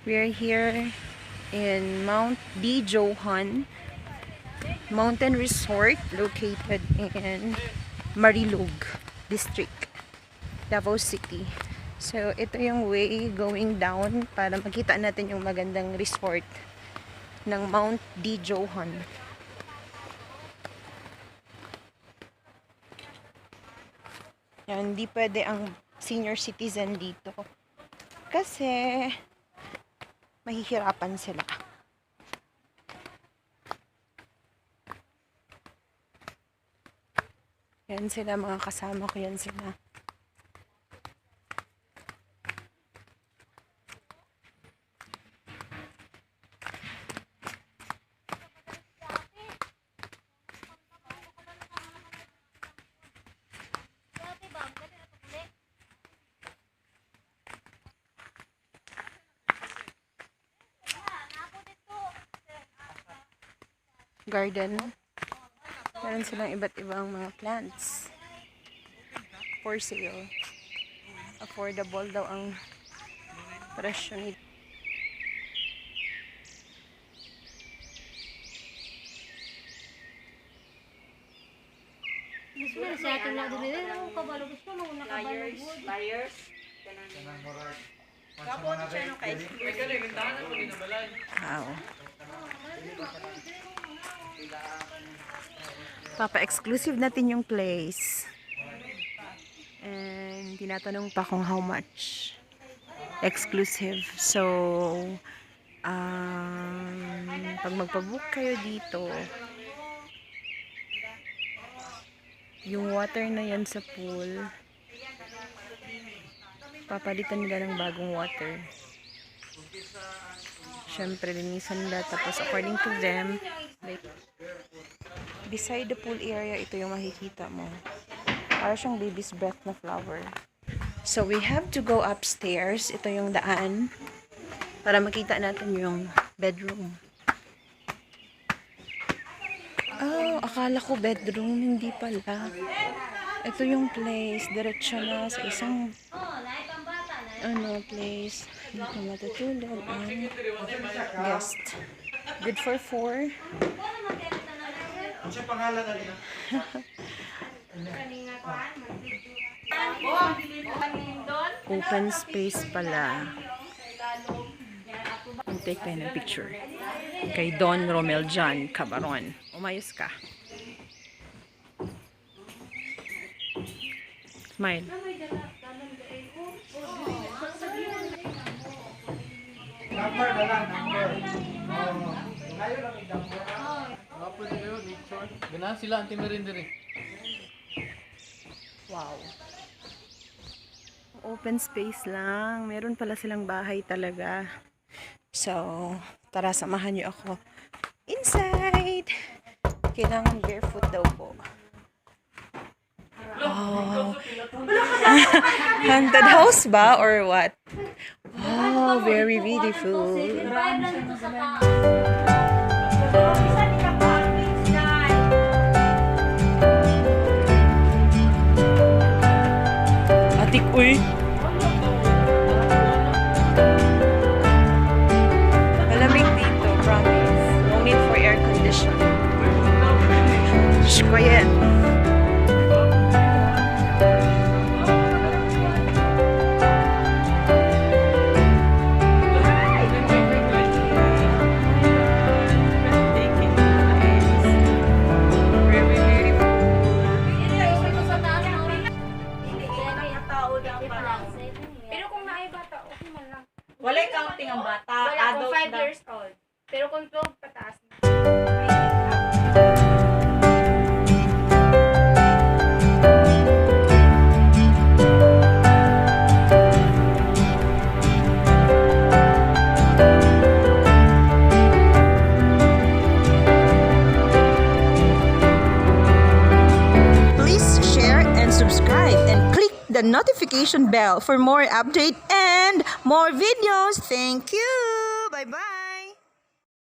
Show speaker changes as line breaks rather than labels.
We're here in Mount Johan Mountain Resort located in Marilug District, Davao City. So, ito yung way going down para makita natin yung magandang resort ng Mount Johan. Yan, hindi pwede ang senior citizen dito kasi mahihirapan sila. Yan sila, mga kasama ko, yan sila. Garden. Meron silang iba't ibang mga plants for sale. Affordable daw ang presyo nito. Wow. Papa-exclusive natin yung place. And tinatanong pa kung how much. Exclusive. So, pag magpabook kayo dito, yung water na yan sa pool, papalitan nila ng bagong water. Syempre, linisan nila. Tapos, according to them, like, beside the pool area, ito yung makikita mo. Para siyang baby's breath na flower. So, we have to go upstairs. Ito yung daan. Para makita natin yung bedroom. Oh, akala ko bedroom. Hindi pala. Ito yung place. Diretso na sa isang place. Dito matutulog ang guest. Good for 4. Open space pala. Take tayo ng picture kay Don Romel John Cabaron. Umayos ka. Smile.
Number na lang, number.
Ganahan sila ang timirindiri.
Wow. Open space lang. Meron pala silang bahay talaga. So, tara, samahan niyo ako inside. Kailangan barefoot daw po. Oh. Haunted house ba or what? Oh, very beautiful. Atik, uy. Malamig dito, promise. No need for air conditioning. Shh, quiet.
Pero kung naay bata, okay man lang.
Walay counting ang bata.
Wala kung
Adult
5 years old. Pero kung 12 pataas na.
Please share and subscribe and click the notification bell for more update and more videos. Thank you. Bye-bye.